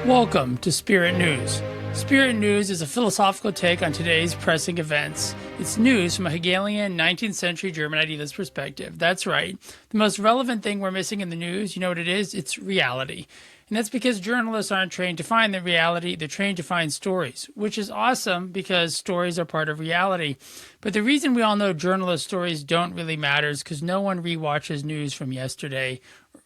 Welcome to Spirit News. Spirit News is a philosophical take on today's pressing events. It's news from a Hegelian 19th century German idealist perspective. That's right. The most relevant thing we're missing in the news, you know what it is? It's reality. And that's because journalists aren't trained to find the reality, they're trained to find stories, which is awesome because stories are part of reality. But the reason we all know journalist stories don't really matter is because no one rewatches news from yesterday,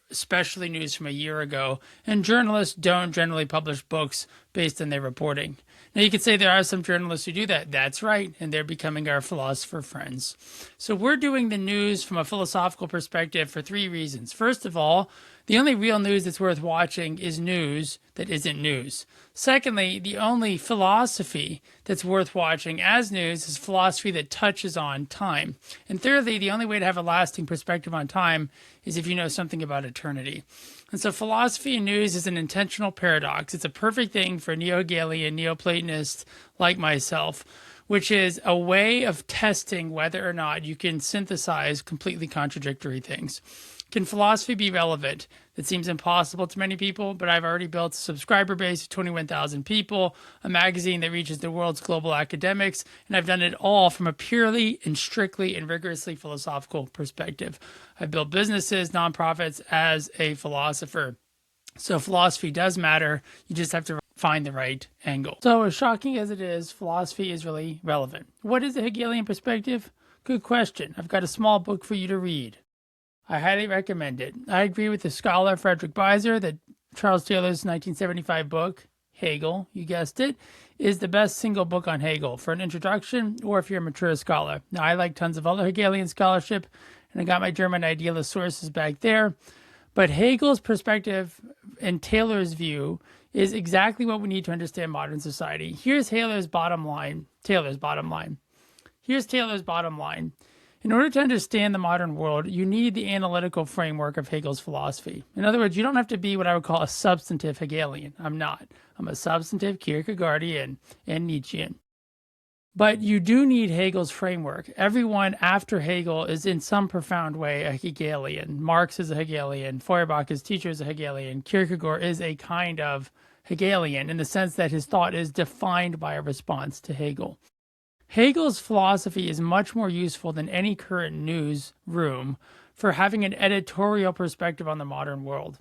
especially news from a year ago, and journalists don't generally publish books based on their reporting. Now, you could say there are some journalists who do that. That's right, and they're becoming our philosopher friends. So we're doing the news from a philosophical perspective for three reasons. First of all, the only real news that's worth watching is news that isn't news. Secondly, the only philosophy that's worth watching as news is philosophy that touches on time. And thirdly, the only way to have a lasting perspective on time is if you know something about eternity. And so philosophy and news is an intentional paradox. It's a perfect thing for a neo-Hegelian, Neoplatonist like myself, which is a way of testing whether or not you can synthesize completely contradictory things. Can philosophy be relevant? That seems impossible to many people, but I've already built a subscriber base of 21,000 people, a magazine that reaches the world's global academics, and I've done it all from a purely and strictly and rigorously philosophical perspective. I've built businesses, nonprofits as a philosopher. So philosophy does matter. You just have to find the right angle. So as shocking as it is, philosophy is really relevant. What is the Hegelian perspective? Good question. I've got a small book for you to read. I highly recommend it. I agree with the scholar Frederick Beiser that Charles Taylor's 1975 book, Hegel, you guessed it, is the best single book on Hegel for an introduction or if you're a mature scholar. Now, I like tons of other Hegelian scholarship, and I got my German idealist sources back there. But Hegel's perspective and Taylor's view is exactly what we need to understand modern society. Here's Taylor's bottom line. Here's Taylor's bottom line. In order to understand the modern world, you need the analytical framework of Hegel's philosophy. In other words, you don't have to be what I would call a substantive Hegelian. I'm not. I'm a substantive Kierkegaardian and Nietzschean. But you do need Hegel's framework. Everyone after Hegel is in some profound way a Hegelian. Marx is a Hegelian. Feuerbach, his teacher, is a Hegelian. Kierkegaard is a kind of Hegelian in the sense that his thought is defined by a response to Hegel. Hegel's philosophy is much more useful than any current newsroom for having an editorial perspective on the modern world.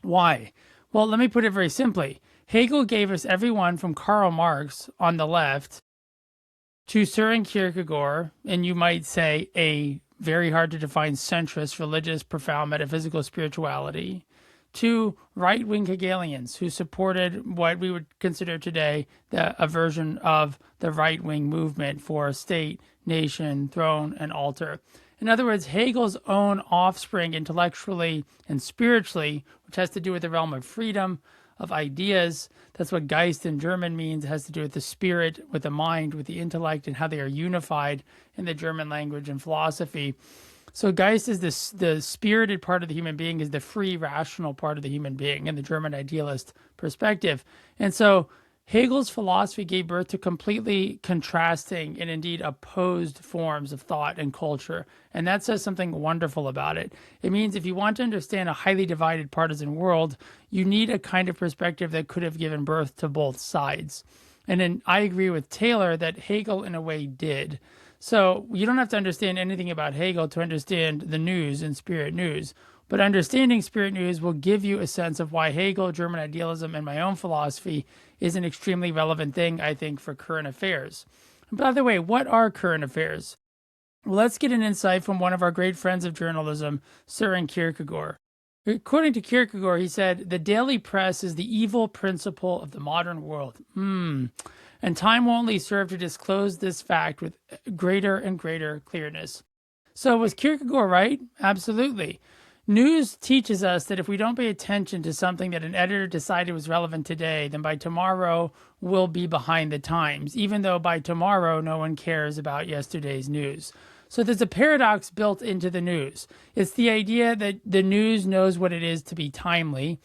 Why? Well, let me put it very simply. Hegel gave us everyone from Karl Marx on the left to Søren Kierkegaard, and you might say a very hard to define centrist, religious, profound metaphysical spirituality, to right-wing Hegelians who supported what we would consider today a version of the right-wing movement for state, nation, throne, and altar. In other words, Hegel's own offspring intellectually and spiritually, which has to do with the realm of freedom, of ideas. That's what Geist in German means. It has to do with the spirit, with the mind, with the intellect, and how they are unified in the German language and philosophy. So Geist is the spirited part of the human being, is the free, rational part of the human being in the German idealist perspective. And so Hegel's philosophy gave birth to completely contrasting and indeed opposed forms of thought and culture. And that says something wonderful about it. It means if you want to understand a highly divided partisan world, you need a kind of perspective that could have given birth to both sides. And then I agree with Taylor that Hegel in a way did. So you don't have to understand anything about Hegel to understand the news in Spirit News. But understanding Spirit News will give you a sense of why Hegel, German idealism, and my own philosophy is an extremely relevant thing, I think, for current affairs. And by the way, what are current affairs? Well, let's get an insight from one of our great friends of journalism, Søren Kierkegaard. According to Kierkegaard, he said, "The daily press is the evil principle of the modern world." And time will only serve to disclose this fact with greater and greater clearness. So was Kierkegaard right? Absolutely. News teaches us that if we don't pay attention to something that an editor decided was relevant today, then by tomorrow we'll be behind the times, even though by tomorrow no one cares about yesterday's news. So there's a paradox built into the news. It's the idea that the news knows what it is to be timely,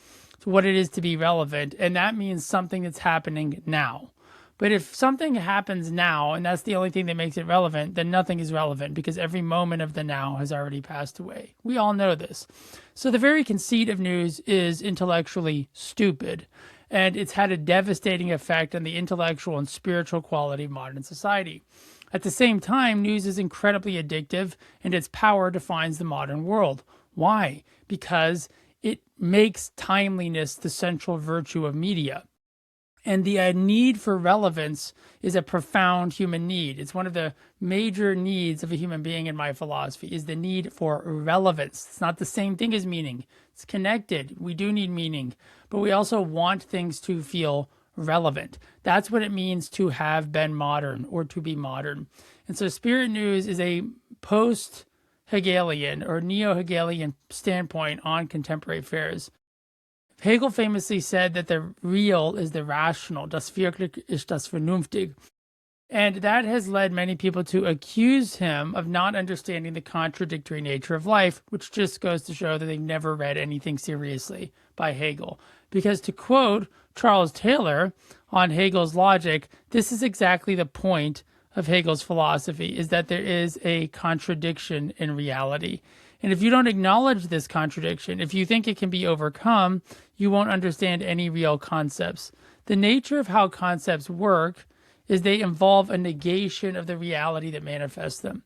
what it is to be relevant, and that means something that's happening now. But if something happens now, and that's the only thing that makes it relevant, then nothing is relevant because every moment of the now has already passed away. We all know this. So the very conceit of news is intellectually stupid. and it's had a devastating effect on the intellectual and spiritual quality of modern society. At the same time, news is incredibly addictive, and its power defines the modern world. Why? Because it makes timeliness the central virtue of media. And the need for relevance is a profound human need. It's one of the major needs of a human being in my philosophy, is the need for relevance. It's not the same thing as meaning. It's connected. We do need meaning, but we also want things to feel relevant. That's what it means to have been modern or to be modern. And so Spirit News is a post-Hegelian or neo-Hegelian standpoint on contemporary affairs. Hegel famously said that the real is the rational, das Wirklich ist das Vernünftig. And that has led many people to accuse him of not understanding the contradictory nature of life, which just goes to show that they've never read anything seriously by Hegel. Because to quote Charles Taylor on Hegel's logic, this is exactly the point of Hegel's philosophy, is that there is a contradiction in reality. And if you don't acknowledge this contradiction, if you think it can be overcome, you won't understand any real concepts. The nature of how concepts work is they involve a negation of the reality that manifests them.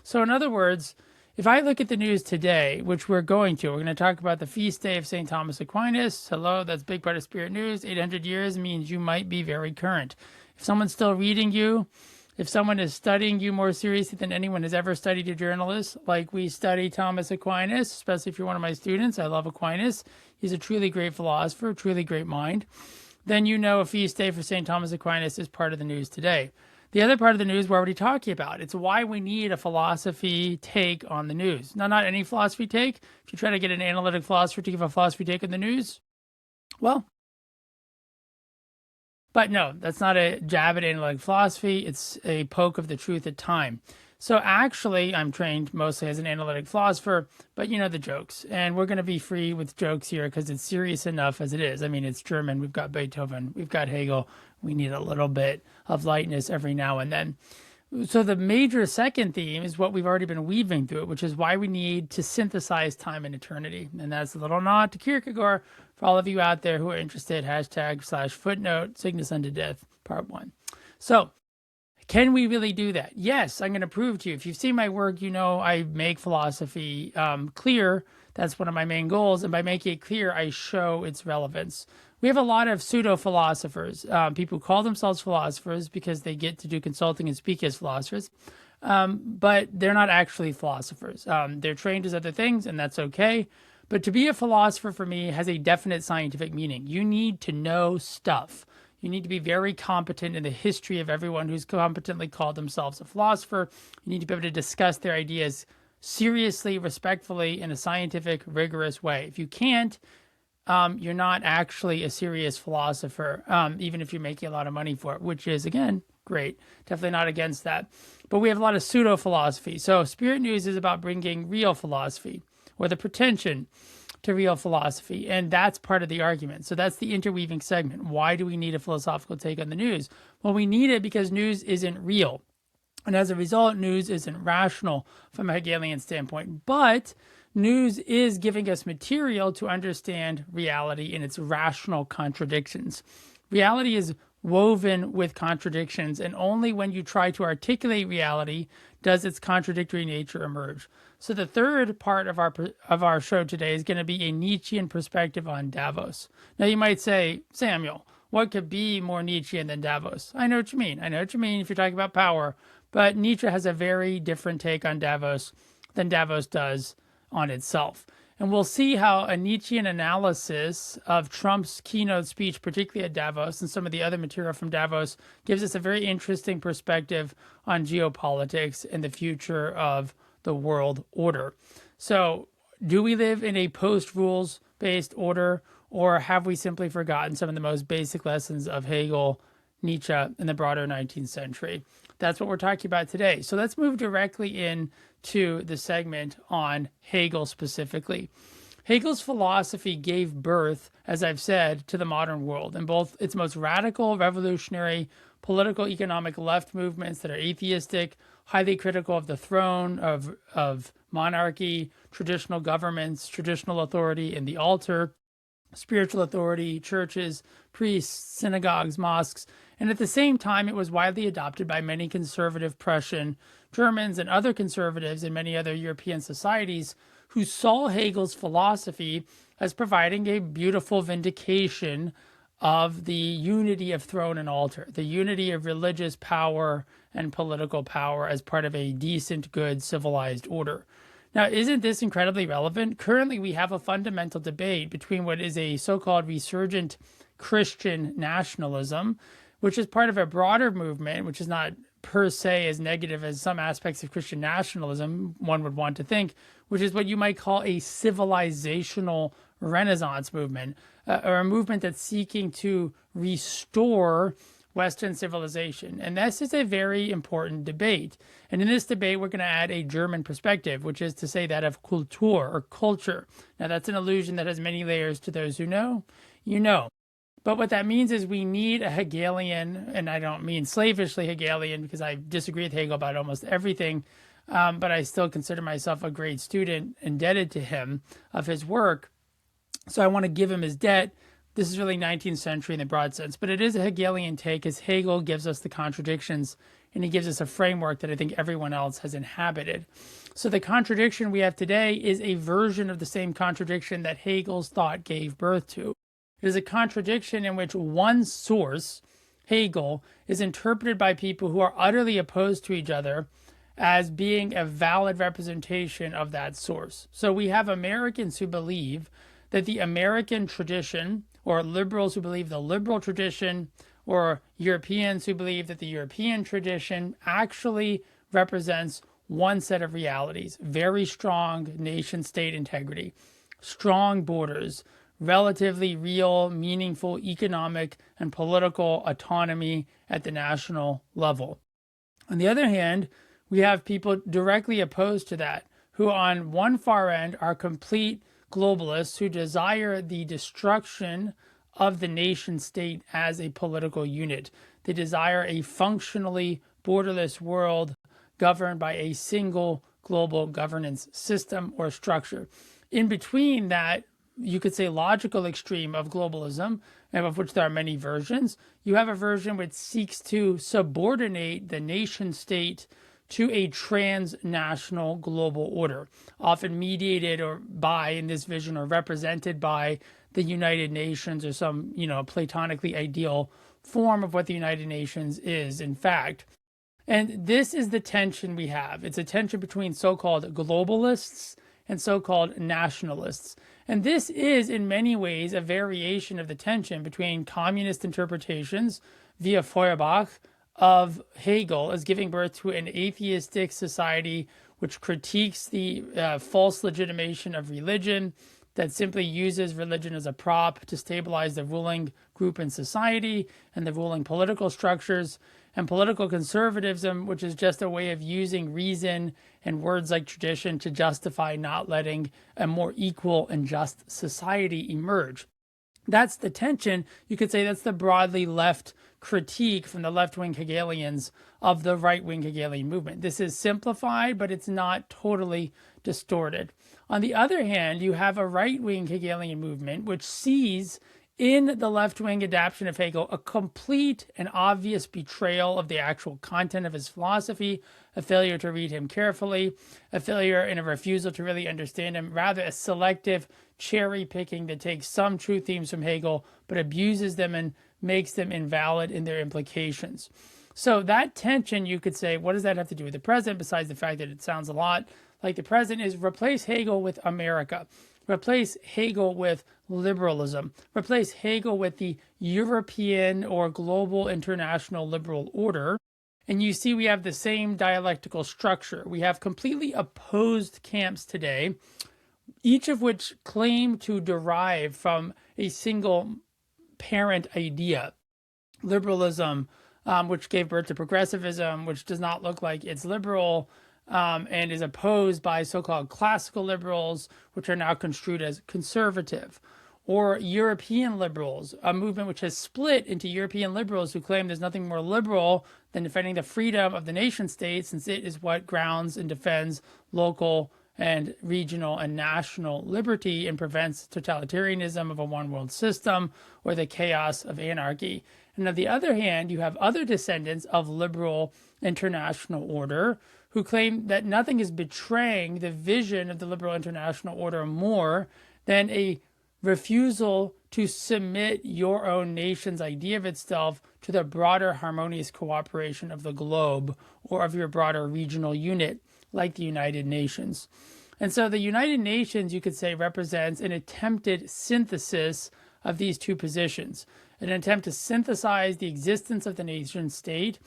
So in other words, if I look at the news today, which we're going to talk about the feast day of St. Thomas Aquinas. Hello, that's a big part of Spirit News. 800 years means you might be very current. If someone's still reading you, if someone is studying you more seriously than anyone has ever studied a journalist, like we study Thomas Aquinas, especially if you're one of my students, I love Aquinas. He's a truly great philosopher, truly great mind. Then you know a feast day for St. Thomas Aquinas is part of the news today. The other part of the news we're already talking about. It's why we need a philosophy take on the news. Now, not any philosophy take. If you try to get an analytic philosopher to give a philosophy take on the news, well, but no, that's not a jab at analytic philosophy. It's a poke of the truth at time. So actually, I'm trained mostly as an analytic philosopher, but you know the jokes. And we're going to be free with jokes here because it's serious enough as it is. I mean, it's German. We've got Beethoven. We've got Hegel. We need a little bit of lightness every now and then. So the major second theme is what we've already been weaving through, which is why we need to synthesize time and eternity. And that's a little nod to Kierkegaard for all of you out there who are interested. #/footnote, Cygnus unto death, part 1. So can we really do that? Yes, I'm going to prove to you. If you've seen my work, you know I make philosophy clear. That's one of my main goals. And by making it clear, I show its relevance. We have a lot of pseudo-philosophers, people who call themselves philosophers because they get to do consulting and speak as philosophers, but they're not actually philosophers. They're trained as other things, and that's okay. But to be a philosopher for me has a definite scientific meaning. You need to know stuff. You need to be very competent in the history of everyone who's competently called themselves a philosopher. You need to be able to discuss their ideas seriously, respectfully, in a scientific, rigorous way. If you can't, you're not actually a serious philosopher, even if you're making a lot of money for it, which is, again, great. Definitely not against that. But we have a lot of pseudo-philosophy. So Spirit News is about bringing real philosophy, or the pretension to real philosophy. And that's part of the argument. So that's the interweaving segment. Why do we need a philosophical take on the news? Well, we need it because news isn't real. And as a result, news isn't rational from a Hegelian standpoint. But news is giving us material to understand reality in its rational contradictions. Reality is woven with contradictions, and only when you try to articulate reality does its contradictory nature emerge. So the third part of our show today is going to be a Nietzschean perspective on Davos. Now you might say, Samuel, what could be more Nietzschean than Davos? I know what you mean. I know what you mean if you're talking about power, but Nietzsche has a very different take on Davos than Davos does on itself. And we'll see how a Nietzschean analysis of Trump's keynote speech, particularly at Davos, and some of the other material from Davos, gives us a very interesting perspective on geopolitics and the future of the world order. So, do we live in a post-rules-based order, or have we simply forgotten some of the most basic lessons of Hegel, Nietzsche, and the broader 19th century? That's what we're talking about today. So let's move directly into the segment on Hegel specifically. Hegel's philosophy gave birth, as I've said, to the modern world, and both its most radical, revolutionary, political, economic left movements that are atheistic, highly critical of the throne, of monarchy, traditional governments, traditional authority, and the altar, spiritual authority, churches, priests, synagogues, mosques, and at the same time it was widely adopted by many conservative Prussian Germans and other conservatives in many other European societies who saw Hegel's philosophy as providing a beautiful vindication of the unity of throne and altar, the unity of religious power and political power as part of a decent, good, civilized order. Now, isn't this incredibly relevant? Currently, we have a fundamental debate between what is a so-called resurgent Christian nationalism, which is part of a broader movement, which is not per se as negative as some aspects of Christian nationalism one would want to think, which is what you might call a civilizational Renaissance movement, or a movement that's seeking to restore Western civilization. And this is a very important debate. And in this debate, we're going to add a German perspective, which is to say that of Kultur or culture. Now, that's an illusion that has many layers. To those who know, you know. But what that means is we need a Hegelian, and I don't mean slavishly Hegelian because I disagree with Hegel about almost everything, but I still consider myself a great student indebted to him of his work. So I want to give him his debt. This is really 19th century in the broad sense, but it is a Hegelian take as Hegel gives us the contradictions and he gives us a framework that I think everyone else has inhabited. So the contradiction we have today is a version of the same contradiction that Hegel's thought gave birth to. It is a contradiction in which one source, Hegel, is interpreted by people who are utterly opposed to each other as being a valid representation of that source. So we have Americans who believe that the American tradition, or liberals who believe the liberal tradition, or Europeans who believe that the European tradition actually represents one set of realities: very strong nation-state integrity, strong borders, relatively real, meaningful economic and political autonomy at the national level. On the other hand, we have people directly opposed to that, who on one far end are complete globalists who desire the destruction of the nation state as a political unit. They desire a functionally borderless world governed by a single global governance system or structure. In between that, you could say logical extreme of globalism, and of which there are many versions, you have a version which seeks to subordinate the nation state to a transnational global order, often mediated or by, in this vision, or represented by the United Nations or some, platonically ideal form of what the United Nations is, in fact. And this is the tension we have. It's a tension between so-called globalists and so-called nationalists. And this is, in many ways, a variation of the tension between communist interpretations via Feuerbach of Hegel as giving birth to an atheistic society which critiques the false legitimation of religion, that simply uses religion as a prop to stabilize the ruling group in society and the ruling political structures, and political conservatism, which is just a way of using reason and words like tradition to justify not letting a more equal and just society emerge. That's the tension. You could say that's the broadly left critique from the left-wing Hegelians of the right-wing Hegelian movement. This is simplified, but it's not totally distorted. On the other hand, you have a right-wing Hegelian movement which sees in the left-wing adaptation of Hegel a complete and obvious betrayal of the actual content of his philosophy, a failure to read him carefully, a failure and a refusal to really understand him, rather a selective cherry-picking that takes some true themes from Hegel but abuses them and makes them invalid in their implications. So that tension, you could say, what does that have to do with the present, besides the fact that it sounds a lot like the present, is replace Hegel with America. Replace Hegel with liberalism. Replace Hegel with the European or global international liberal order. And you see we have the same dialectical structure. We have completely opposed camps today, each of which claim to derive from a single parent idea. Liberalism, which gave birth to progressivism, which does not look like it's liberal, and is opposed by so-called classical liberals, which are now construed as conservative. Or European liberals, a movement which has split into European liberals who claim there's nothing more liberal than defending the freedom of the nation state, since it is what grounds and defends local and regional and national liberty and prevents totalitarianism of a one world system or the chaos of anarchy. And on the other hand, you have other descendants of liberal international order who claim that nothing is betraying the vision of the liberal international order more than a refusal to submit your own nation's idea of itself to the broader harmonious cooperation of the globe or of your broader regional unit, like the United Nations. And so the United Nations, you could say, represents an attempted synthesis of these two positions, an attempt to synthesize the existence of the nation state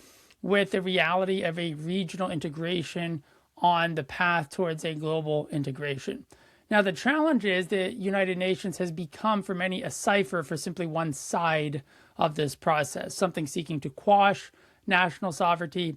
with the reality of a regional integration on the path towards a global integration. Now, the challenge is the United Nations has become, for many, a cipher for simply one side of this process, something seeking to quash national sovereignty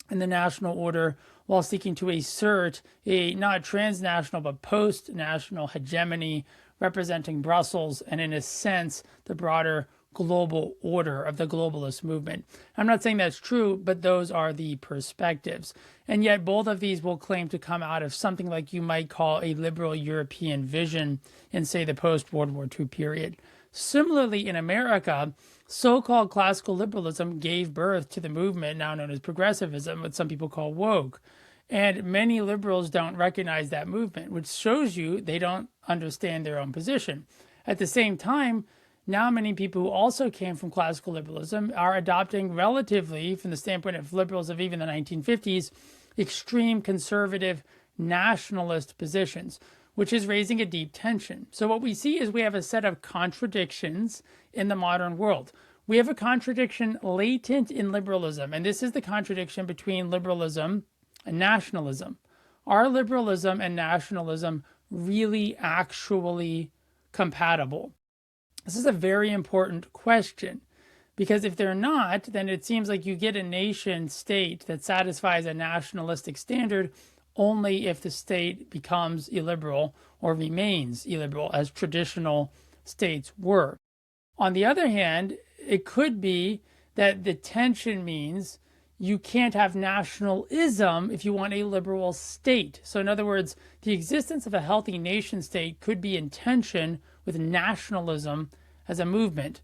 and the national order while seeking to assert a not transnational but post-national hegemony representing Brussels and, in a sense, the broader global order of the globalist movement. I'm not saying that's true, but those are the perspectives. And yet both of these will claim to come out of something like you might call a liberal European vision in, say, the post-World War II period. Similarly, in America, so-called classical liberalism gave birth to the movement now known as progressivism, what some people call woke. And many liberals don't recognize that movement, which shows you they don't understand their own position. At the same time, now many people who also came from classical liberalism are adopting relatively, from the standpoint of liberals of even the 1950s, extreme conservative nationalist positions, which is raising a deep tension. So what we see is we have a set of contradictions in the modern world. We have a contradiction latent in liberalism, and this is the contradiction between liberalism and nationalism. Are liberalism and nationalism really actually compatible? This is a very important question, because if they're not, then it seems like you get a nation state that satisfies a nationalistic standard only if the state becomes illiberal or remains illiberal, as traditional states were. On the other hand, it could be that the tension means you can't have nationalism if you want a liberal state. So in other words, the existence of a healthy nation state could be in tension with nationalism as a movement.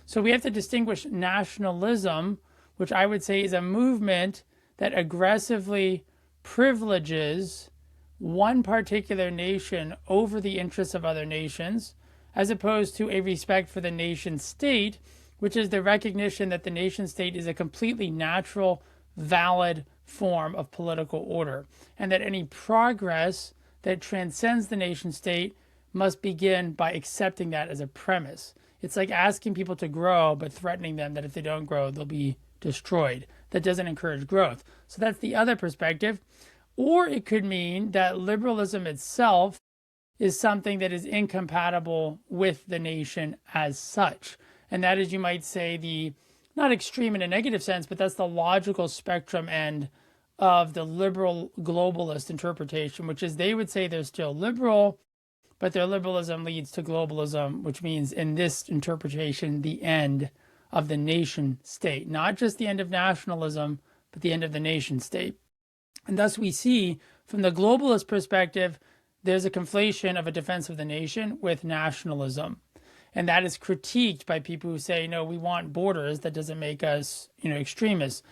So we have to distinguish nationalism, which I would say is a movement that aggressively privileges one particular nation over the interests of other nations, as opposed to a respect for the nation state, which is the recognition that the nation state is a completely natural, valid form of political order, and that any progress that transcends the nation state must begin by accepting that as a premise. It's like asking people to grow, but threatening them that if they don't grow, they'll be destroyed. That doesn't encourage growth. So that's the other perspective. Or it could mean that liberalism itself is something that is incompatible with the nation as such. And that is, you might say, the, not extreme in a negative sense, but that's the logical spectrum end of the liberal globalist interpretation, which is they would say they're still liberal, but their liberalism leads to globalism, which means in this interpretation, the end of the nation state, not just the end of nationalism, but the end of the nation state. And thus we see from the globalist perspective, there's a conflation of a defense of the nation with nationalism. And that is critiqued by people who say, no, we want borders. That doesn't make us, extremists.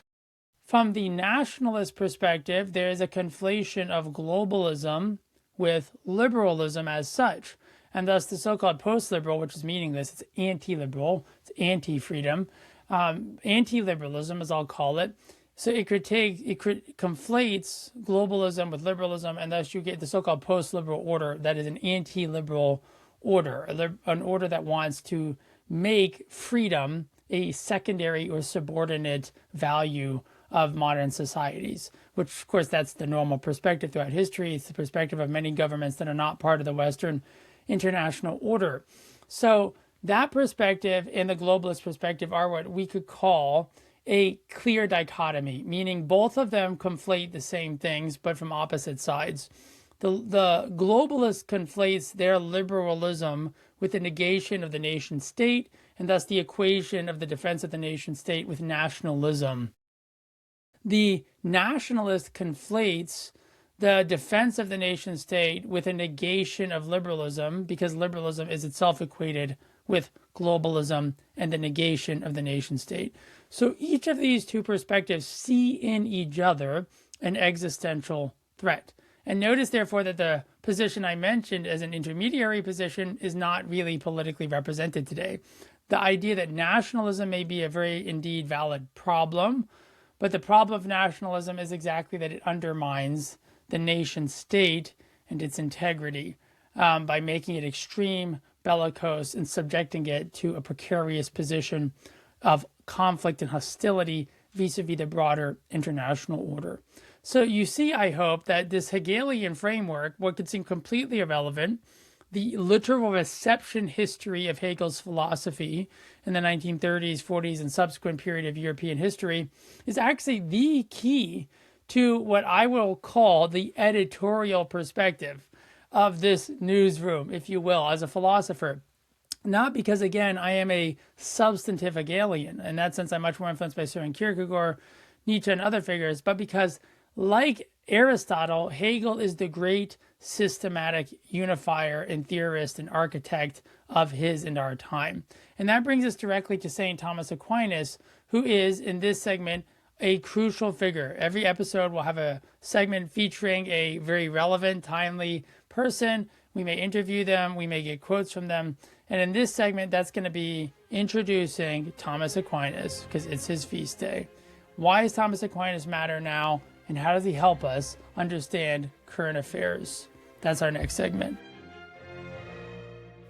From the nationalist perspective, there is a conflation of globalism with liberalism as such. And thus the so-called post-liberal, which is meaningless, it's anti-liberal, it's anti-freedom, anti-liberalism, as I'll call it. So it conflates globalism with liberalism, and thus you get the so-called post-liberal order that is an anti-liberal order, an order that wants to make freedom a secondary or subordinate value of modern societies, which, of course, that's the normal perspective throughout history. It's the perspective of many governments that are not part of the Western international order. So that perspective and the globalist perspective are what we could call a clear dichotomy, meaning both of them conflate the same things, but from opposite sides. The globalist conflates their liberalism with the negation of the nation state, and thus the equation of the defense of the nation state with nationalism. The nationalist conflates the defense of the nation state with a negation of liberalism, because liberalism is itself equated with globalism and the negation of the nation state. So each of these two perspectives see in each other an existential threat. And notice, therefore, that the position I mentioned as an intermediary position is not really politically represented today. The idea that nationalism may be a very indeed valid problem, but the problem of nationalism is exactly that it undermines the nation state and its integrity by making it extreme, bellicose, and subjecting it to a precarious position of conflict and hostility vis-a-vis the broader international order. So you see, I hope, that this Hegelian framework, what could seem completely irrelevant, the literal reception history of Hegel's philosophy in the 1930s, 40s, and subsequent period of European history, is actually the key to what I will call the editorial perspective of this newsroom, if you will, as a philosopher. Not because, again, I am a substantive Hegelian. In that sense, I'm much more influenced by Søren Kierkegaard, Nietzsche, and other figures, but because, like Aristotle, Hegel is the great systematic unifier and theorist and architect of his and our time. And that brings us directly to St. Thomas Aquinas, who is, in this segment, a crucial figure. Every episode will have a segment featuring a very relevant, timely person. We may interview them, we may get quotes from them. And in this segment, that's going to be introducing Thomas Aquinas, because it's his feast day. Why does Thomas Aquinas matter now? And how does he help us understand current affairs? That's our next segment.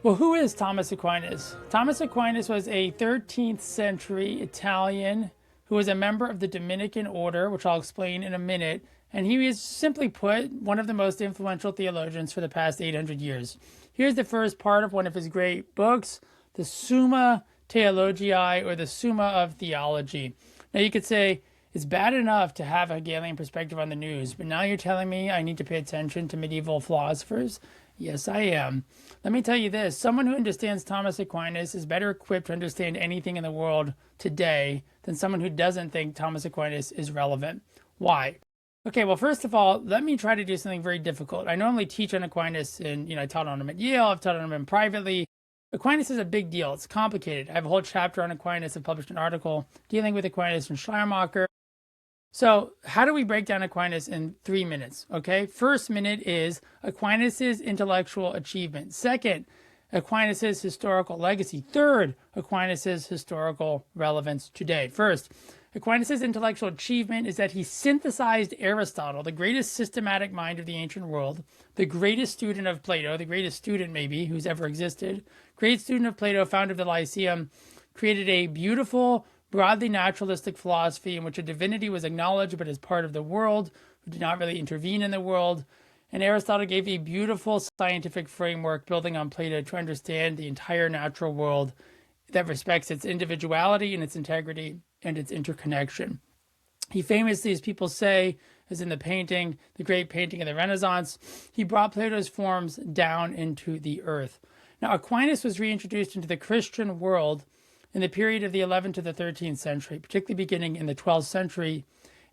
Well, who is Thomas Aquinas? Thomas Aquinas was a 13th century Italian who was a member of the Dominican order, which I'll explain in a minute. And he is, simply put, one of the most influential theologians for the past 800 years. Here's the first part of one of his great books, the Summa Theologiae, or the Summa of Theology. Now, you could say, it's bad enough to have a Hegelian perspective on the news, but now you're telling me I need to pay attention to medieval philosophers? Yes, I am. Let me tell you this. Someone who understands Thomas Aquinas is better equipped to understand anything in the world today than someone who doesn't think Thomas Aquinas is relevant. Why? Okay, well, first of all, let me try to do something very difficult. I normally teach on Aquinas, and I taught on him at Yale, I've taught on him privately. Aquinas is a big deal. It's complicated. I have a whole chapter on Aquinas. I've published an article dealing with Aquinas and Schleiermacher. So how do we break down Aquinas in 3 minutes? Okay, first minute is Aquinas' intellectual achievement. Second, Aquinas' historical legacy. Third, Aquinas' historical relevance today. First, Aquinas' intellectual achievement is that he synthesized Aristotle, the greatest systematic mind of the ancient world, the greatest student of Plato, the greatest student maybe who's ever existed, great student of Plato, founder of the Lyceum, created a beautiful, broadly naturalistic philosophy in which a divinity was acknowledged but as part of the world, who did not really intervene in the world. And Aristotle gave a beautiful scientific framework building on Plato to understand the entire natural world that respects its individuality and its integrity and its interconnection. He famously, as people say, as in the painting, the great painting of the Renaissance, he brought Plato's forms down into the earth. Now, Aquinas was reintroduced into the Christian world in the period of the 11th to the 13th century, particularly beginning in the 12th century.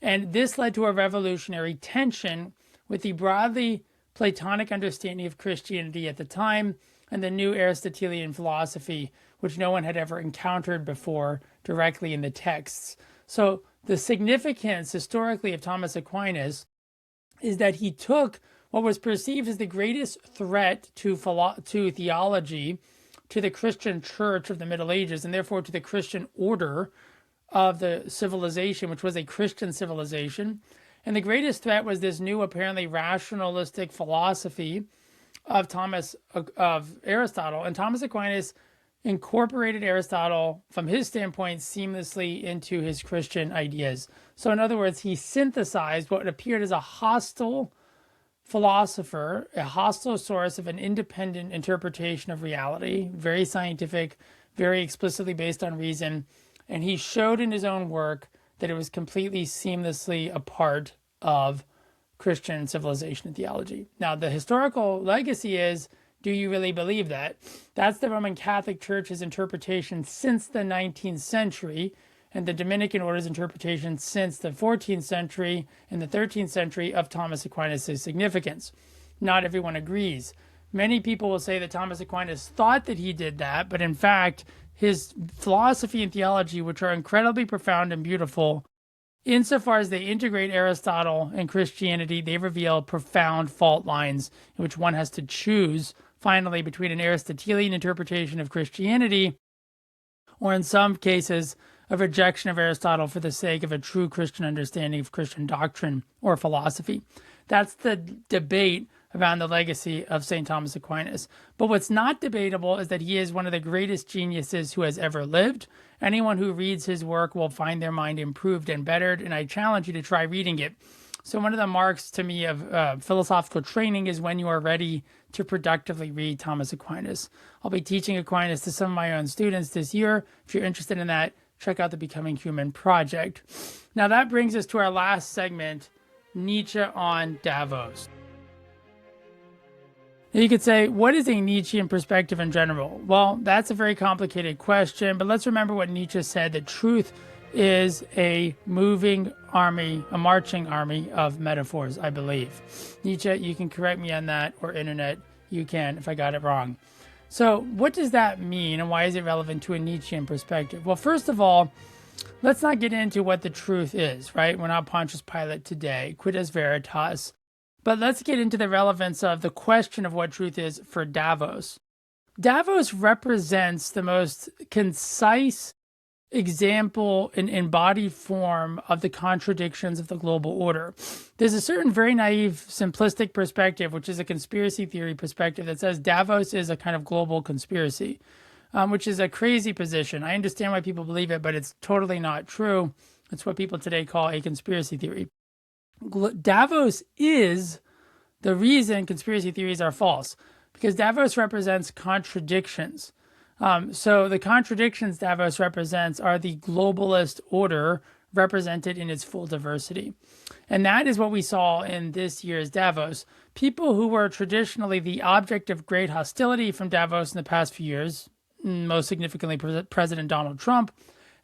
And this led to a revolutionary tension with the broadly Platonic understanding of Christianity at the time and the new Aristotelian philosophy, which no one had ever encountered before directly in the texts. So the significance historically of Thomas Aquinas is that he took what was perceived as the greatest threat to theology, to the Christian church of the Middle Ages, and therefore to the Christian order of the civilization, which was a Christian civilization. And the greatest threat was this new, apparently rationalistic philosophy of Aristotle. And Thomas Aquinas incorporated Aristotle, from his standpoint, seamlessly into his Christian ideas. So in other words, he synthesized what appeared as a hostile philosopher, a hostile source of an independent interpretation of reality, very scientific, very explicitly based on reason. And he showed in his own work that it was completely seamlessly a part of Christian civilization and theology. Now, the historical legacy is, do you really believe that? That's the Roman Catholic Church's interpretation since the 19th century. and the Dominican order's interpretation since the 14th century and the 13th century of Thomas Aquinas' significance. Not everyone agrees. Many people will say that Thomas Aquinas thought that he did that, but in fact, his philosophy and theology, which are incredibly profound and beautiful, insofar as they integrate Aristotle and Christianity, they reveal profound fault lines in which one has to choose, finally, between an Aristotelian interpretation of Christianity or, in some cases, a rejection of Aristotle for the sake of a true Christian understanding of Christian doctrine or philosophy. That's the debate around the legacy of St. Thomas Aquinas. But what's not debatable is that he is one of the greatest geniuses who has ever lived. Anyone who reads his work will find their mind improved and bettered, and I challenge you to try reading it. So one of the marks to me of philosophical training is when you are ready to productively read Thomas Aquinas. I'll be teaching Aquinas to some of my own students this year. If you're interested in that, check out the Becoming Human project. Now that brings us to our last segment, Nietzsche on Davos. Now you could say, what is a Nietzschean perspective in general? Well, that's a very complicated question, but let's remember what Nietzsche said, that truth is a moving army, a marching army of metaphors, I believe. Nietzsche, you can correct me on that, or internet, you can if I got it wrong. So what does that mean, and why is it relevant to a Nietzschean perspective? Well, first of all, let's not get into what the truth is, right? We're not Pontius Pilate today, quid veritas. But let's get into the relevance of the question of what truth is for Davos. Davos represents the most concise example and embodied form of the contradictions of the global order. There's a certain very naive, simplistic perspective, which is a conspiracy theory perspective, that says Davos is a kind of global conspiracy, which is a crazy position. I understand why people believe it, but it's totally not true. It's what people today call a conspiracy theory. Davos is the reason conspiracy theories are false, because Davos represents contradictions. So the contradictions Davos represents are the globalist order represented in its full diversity. And that is what we saw in this year's Davos. People who were traditionally the object of great hostility from Davos in the past few years, most significantly President Donald Trump,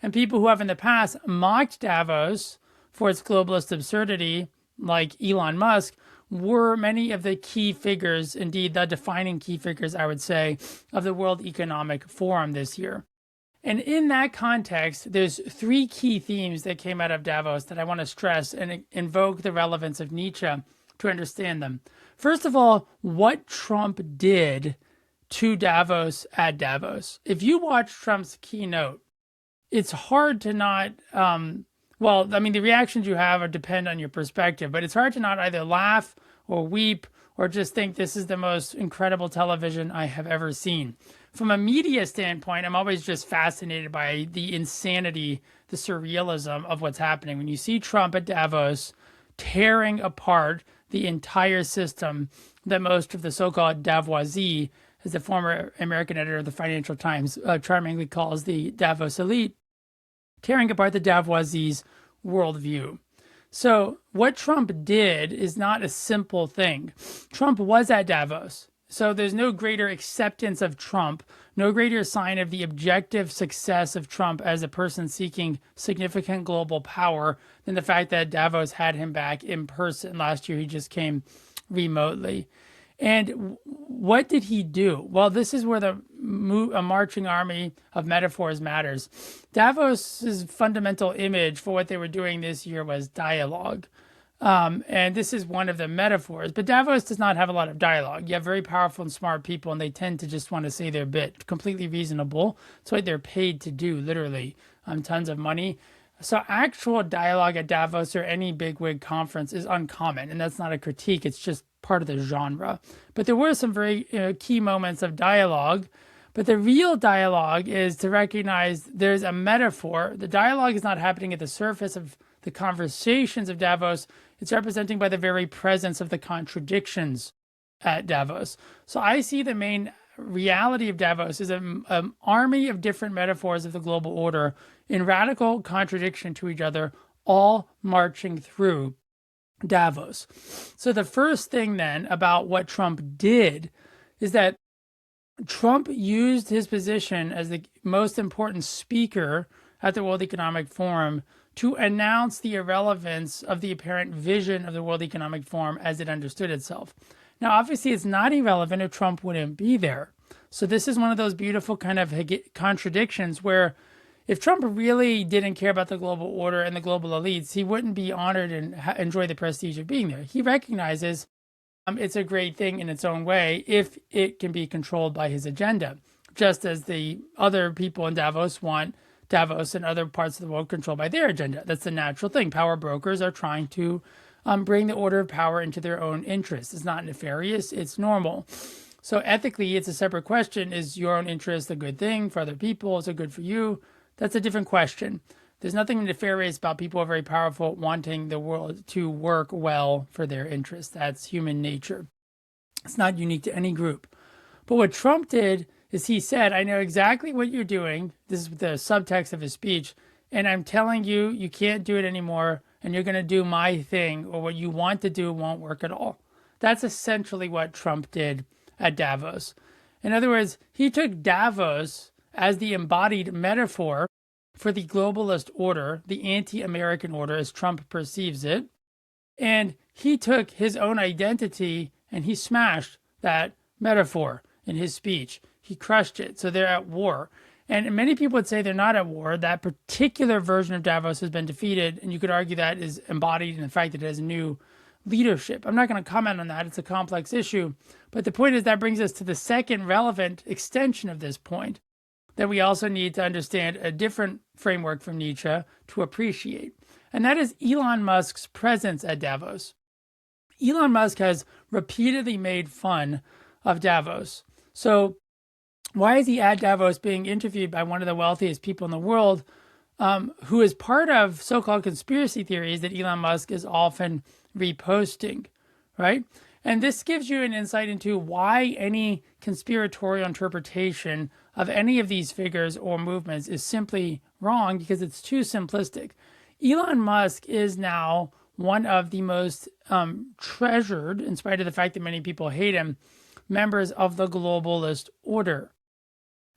and people who have in the past mocked Davos for its globalist absurdity, like Elon Musk, were many of the key figures, indeed the defining key figures, I would say, of the World Economic Forum this year. And in that context, there's three key themes that came out of Davos that I want to stress and invoke the relevance of Nietzsche to understand them. First of all, what Trump did to Davos at Davos. If you watch Trump's keynote, it's hard to not, the reactions you have depend on your perspective, but it's hard to not either laugh or weep or just think this is the most incredible television I have ever seen. From a media standpoint, I'm always just fascinated by the insanity, the surrealism of what's happening. When you see Trump at Davos tearing apart the entire system that most of the so-called Davoisie, as the former American editor of the Financial Times charmingly calls the Davos elite, tearing apart the Davoisie's worldview. So what Trump did is not a simple thing. Trump was at Davos. So there's no greater acceptance of Trump, no greater sign of the objective success of Trump as a person seeking significant global power than the fact that Davos had him back in person. Last year, he just came remotely. And what did he do? Well, this is where a marching army of metaphors matters. Davos's fundamental image for what they were doing this year was dialogue. And this is one of the metaphors. But Davos does not have a lot of dialogue. You have very powerful and smart people, and they tend to just want to say their bit. Completely reasonable. It's what they're paid to do, literally. Tons of money. So actual dialogue at Davos or any bigwig conference is uncommon. And that's not a critique. It's just part of the genre. But there were some very key moments of dialogue. But the real dialogue is to recognize there's a metaphor. The dialogue is not happening at the surface of the conversations of Davos. It's represented by the very presence of the contradictions at Davos. So I see the main reality of Davos is an army of different metaphors of the global order in radical contradiction to each other, all marching through Davos. So the first thing then about what Trump did is that Trump used his position as the most important speaker at the World Economic Forum to announce the irrelevance of the apparent vision of the World Economic Forum as it understood itself. Now, obviously, it's not irrelevant if Trump wouldn't be there. So this is one of those beautiful kind of contradictions where if Trump really didn't care about the global order and the global elites, he wouldn't be honored and enjoy the prestige of being there. He recognizes it's a great thing in its own way if it can be controlled by his agenda, just as the other people in Davos want Davos and other parts of the world controlled by their agenda. That's the natural thing. Power brokers are trying to bring the order of power into their own interests. It's not nefarious, it's normal. So ethically, it's a separate question. Is your own interest a good thing for other people? Is it good for you? That's a different question. There's nothing nefarious about people who are very powerful wanting the world to work well for their interests. That's human nature. It's not unique to any group. But what Trump did is he said, I know exactly what you're doing. This is the subtext of his speech. And I'm telling you, you can't do it anymore. And you're going to do my thing, or what you want to do won't work at all. That's essentially what Trump did at Davos. In other words, he took Davos as the embodied metaphor for the globalist order, the anti-American order as Trump perceives it. And he took his own identity and he smashed that metaphor in his speech. He crushed it. So they're at war. And many people would say they're not at war. That particular version of Davos has been defeated. And you could argue that is embodied in the fact that it has new leadership. I'm not going to comment on that. It's a complex issue. But the point is that brings us to the second relevant extension of this point, that we also need to understand a different framework from Nietzsche to appreciate. And that is Elon Musk's presence at Davos. Elon Musk has repeatedly made fun of Davos. So why is he at Davos being interviewed by one of the wealthiest people in the world, who is part of so-called conspiracy theories that Elon Musk is often reposting, right? And this gives you an insight into why any conspiratorial interpretation of any of these figures or movements is simply wrong, because it's too simplistic. Elon Musk is now one of the most treasured, in spite of the fact that many people hate him, members of the globalist order.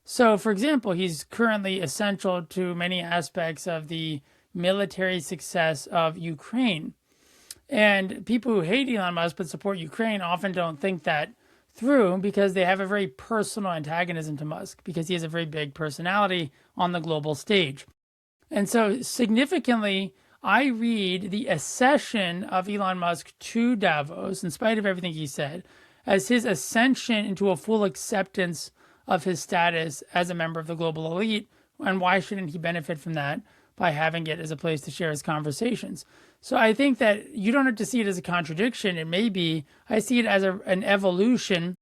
So, for example, he's currently essential to many aspects of the military success of Ukraine. And people who hate Elon Musk but support Ukraine often don't think that through, because they have a very personal antagonism to Musk, because he has a very big personality on the global stage. And so significantly, I read the accession of Elon Musk to Davos, in spite of everything he said, as his ascension into a full acceptance of his status as a member of the global elite. And why shouldn't he benefit from that by having it as a place to share his conversations? So I think that you don't have to see it as a contradiction. It may be. I see it as an evolution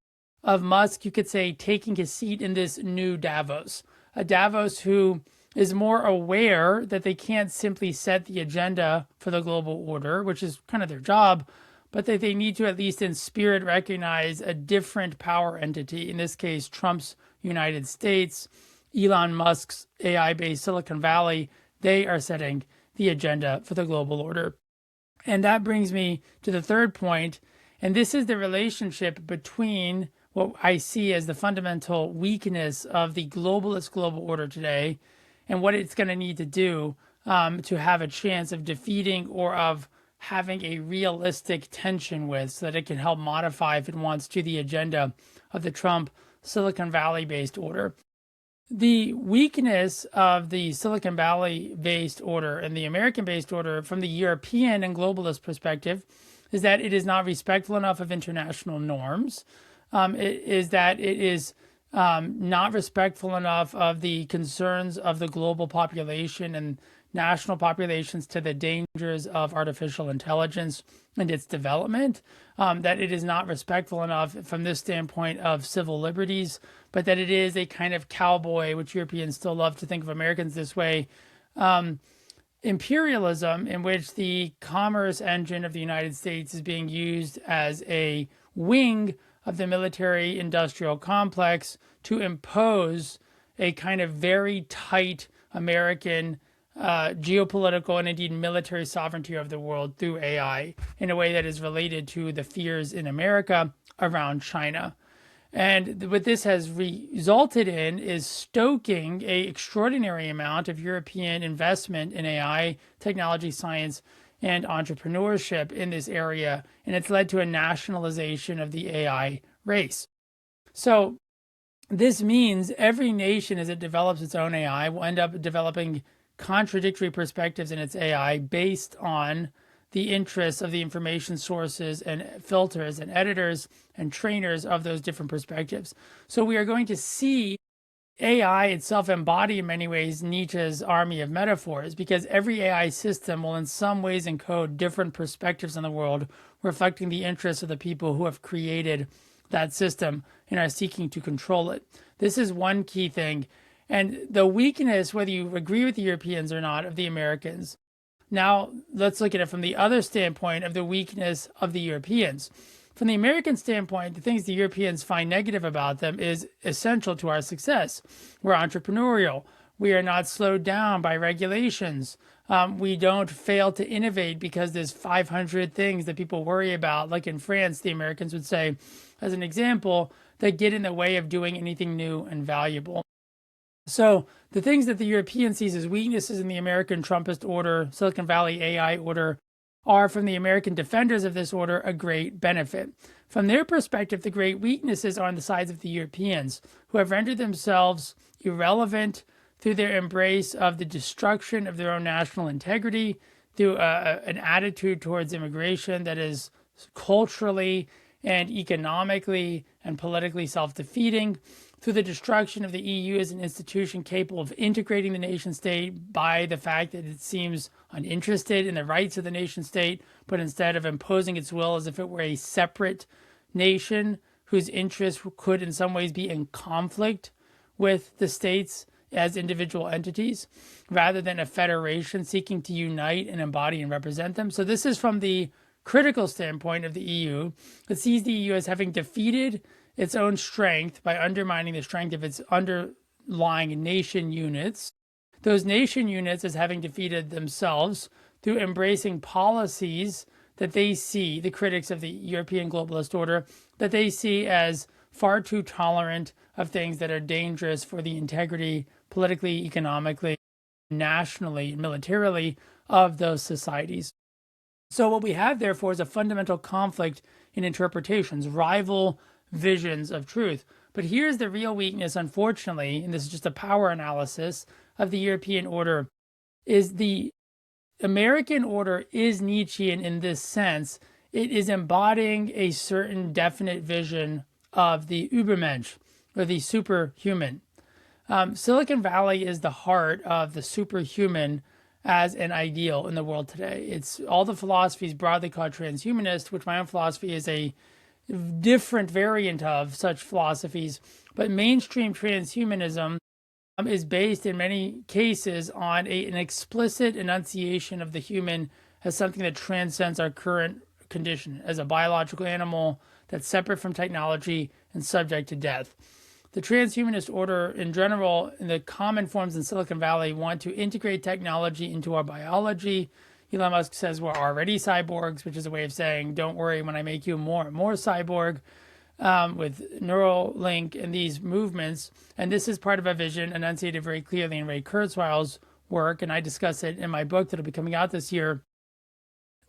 of Musk, you could say, taking his seat in this new Davos. A Davos who is more aware that they can't simply set the agenda for the global order, which is kind of their job, but that they need to at least in spirit recognize a different power entity, in this case, Trump's United States, Elon Musk's AI-based Silicon Valley. They are setting the agenda for the global order. And that brings me to the third point, and this is the relationship between what I see as the fundamental weakness of the globalist global order today and what it's going to need to do to have a chance of defeating or of having a realistic tension with, so that it can help modify, if it wants to, the agenda of the Trump Silicon Valley-based order. The weakness of the Silicon Valley-based order and the American-based order from the European and globalist perspective is that it is not respectful enough of international norms. It is not respectful enough of the concerns of the global population and national populations to the dangers of artificial intelligence and its development, that it is not respectful enough from this standpoint of civil liberties, but that it is a kind of cowboy, which Europeans still love to think of Americans this way, imperialism, in which the commerce engine of the United States is being used as a wing of the military industrial complex to impose a kind of very tight American geopolitical and indeed military sovereignty of the world through AI in a way that is related to the fears in America around China. And what this has resulted in is stoking an extraordinary amount of European investment in AI, technology, science, and entrepreneurship in this area. And it's led to a nationalization of the AI race. So this means every nation, as it develops its own AI, will end up developing contradictory perspectives in its AI based on the interests of the information sources and filters and editors and trainers of those different perspectives. So we are going to see AI itself embody in many ways Nietzsche's army of metaphors, because every AI system will in some ways encode different perspectives on the world, reflecting the interests of the people who have created that system and are seeking to control it. This is one key thing. And the weakness, whether you agree with the Europeans or not, of the Americans. Now, let's look at it from the other standpoint of the weakness of the Europeans. From the American standpoint, the things the Europeans find negative about them is essential to our success. We're entrepreneurial. We are not slowed down by regulations. We don't fail to innovate because there's 500 things that people worry about. Like in France, the Americans would say, as an example, that get in the way of doing anything new and valuable. So the things that the European sees as weaknesses in the American Trumpist order, Silicon Valley AI order, are, from the American defenders of this order, a great benefit. From their perspective, the great weaknesses are on the sides of the Europeans, who have rendered themselves irrelevant through their embrace of the destruction of their own national integrity, through an attitude towards immigration that is culturally and economically and politically self-defeating, through the destruction of the EU as an institution capable of integrating the nation state by the fact that it seems uninterested in the rights of the nation state, but instead of imposing its will as if it were a separate nation whose interests could in some ways be in conflict with the states as individual entities, rather than a federation seeking to unite and embody and represent them. So this is from the critical standpoint of the EU. It sees the EU as having defeated its own strength by undermining the strength of its underlying nation units. Those nation units as having defeated themselves through embracing policies that they see, the critics of the European globalist order, that they see as far too tolerant of things that are dangerous for the integrity, politically, economically, nationally, and militarily, of those societies. So what we have, therefore, is a fundamental conflict in interpretations, rival visions of truth. But here's the real weakness, unfortunately, and this is just a power analysis of the European order, is the American order is Nietzschean in this sense. It is embodying a certain definite vision of the Übermensch, or the superhuman. Silicon Valley is the heart of the superhuman as an ideal in the world today. It's all the philosophies broadly called transhumanist, which my own philosophy is a different variant of such philosophies. But mainstream transhumanism is based in many cases on an explicit enunciation of the human as something that transcends our current condition, as a biological animal that's separate from technology and subject to death. The transhumanist order in general, in the common forms in Silicon Valley, want to integrate technology into our biology. Elon Musk says we're already cyborgs, which is a way of saying, don't worry when I make you more and more cyborg, with Neuralink and these movements. And this is part of a vision enunciated very clearly in Ray Kurzweil's work, and I discuss it in my book that'll be coming out this year,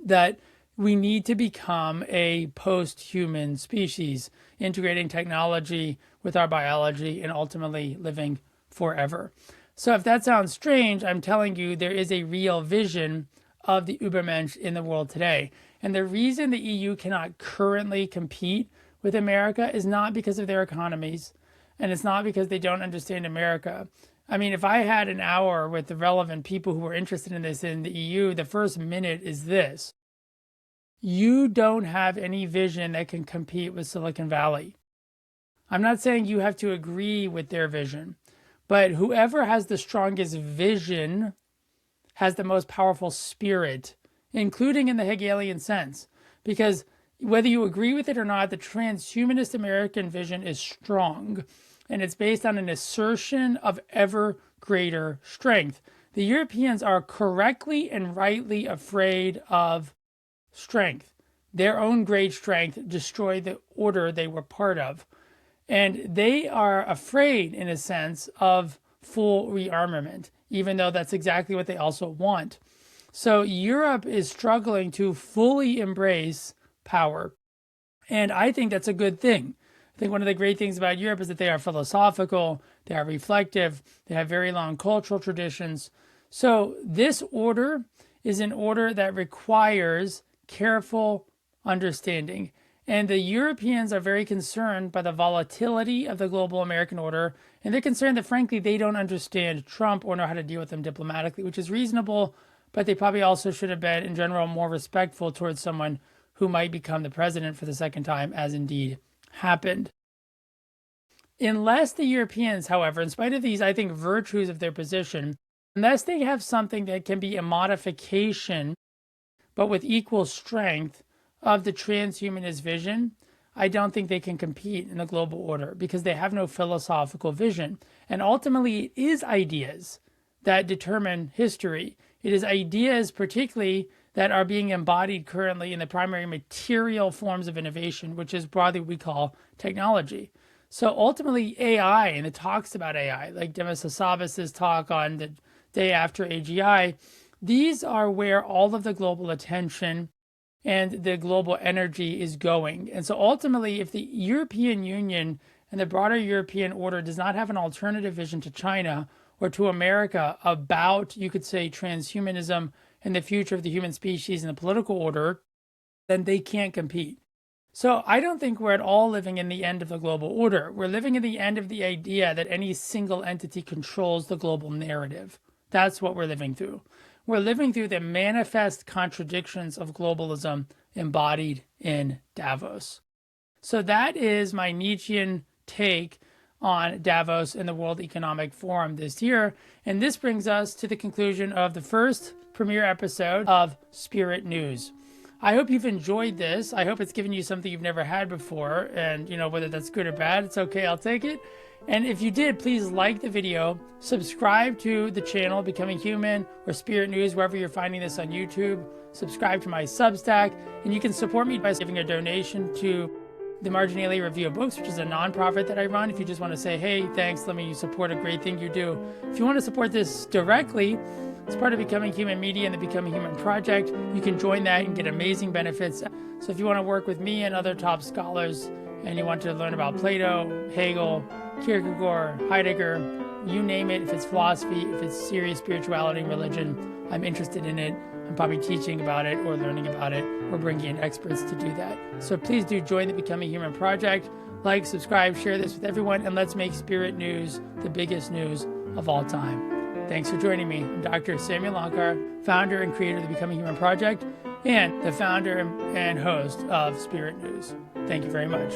that we need to become a post-human species, integrating technology with our biology and ultimately living forever. So if that sounds strange, I'm telling you there is a real vision of the Übermensch in the world today. And the reason the EU cannot currently compete with America is not because of their economies, and it's not because they don't understand America. I mean, if I had an hour with the relevant people who were interested in this in the EU, the first minute is this: you don't have any vision that can compete with Silicon Valley. I'm not saying you have to agree with their vision, but whoever has the strongest vision has the most powerful spirit, including in the Hegelian sense. Because whether you agree with it or not, the transhumanist American vision is strong, and it's based on an assertion of ever greater strength. The Europeans are correctly and rightly afraid of strength. Their own great strength destroyed the order they were part of. And they are afraid, in a sense, of full rearmament, even though that's exactly what they also want. So Europe is struggling to fully embrace power. And I think that's a good thing. I think one of the great things about Europe is that they are philosophical, they are reflective, they have very long cultural traditions. So this order is an order that requires careful understanding. And the Europeans are very concerned by the volatility of the global American order. And they're concerned that, frankly, they don't understand Trump or know how to deal with him diplomatically, which is reasonable. But they probably also should have been, in general, more respectful towards someone who might become the president for the second time, as indeed happened. Unless the Europeans, however, in spite of these, I think, virtues of their position, unless they have something that can be a modification, but with equal strength, of the transhumanist vision, I don't think they can compete in the global order because they have no philosophical vision. And ultimately, it is ideas that determine history. It is ideas, particularly, that are being embodied currently in the primary material forms of innovation, which is broadly what we call technology. So ultimately, AI and the talks about AI, like Demis Hassabis's talk on the day after AGI, these are where all of the global attention and the global energy is going. And so ultimately, if the European Union and the broader European order does not have an alternative vision to China or to America about, you could say, transhumanism and the future of the human species and the political order, then they can't compete. So I don't think we're at all living in the end of the global order. We're living in the end of the idea that any single entity controls the global narrative. That's what we're living through. We're living through the manifest contradictions of globalism embodied in Davos. So that is my Nietzschean take on Davos and the World Economic Forum this year. And this brings us to the conclusion of the first premiere episode of Spirit News. I hope you've enjoyed this. I hope it's given you something you've never had before. And, whether that's good or bad, it's okay. I'll take it. And if you did, please like the video, subscribe to the channel, Becoming Human or Spirit News, wherever you're finding this on YouTube. Subscribe to my Substack. And you can support me by giving a donation to the Marginalia Review of Books, which is a nonprofit that I run. If you just want to say, hey, thanks, let me support a great thing you do. If you want to support this directly, it's part of Becoming Human Media and the Becoming Human Project. You can join that and get amazing benefits. So if you want to work with me and other top scholars and you want to learn about Plato, Hegel, Kierkegaard, Heidegger, you name it, if it's philosophy, if it's serious spirituality and religion, I'm interested in it. I'm probably teaching about it or learning about it or bringing in experts to do that. So please do join the Becoming Human Project. Like, subscribe, share this with everyone, and let's make Spirit News the biggest news of all time. Thanks for joining me. I'm Dr. Samuel Loncar, founder and creator of the Becoming Human Project and the founder and host of Spirit News. Thank you very much.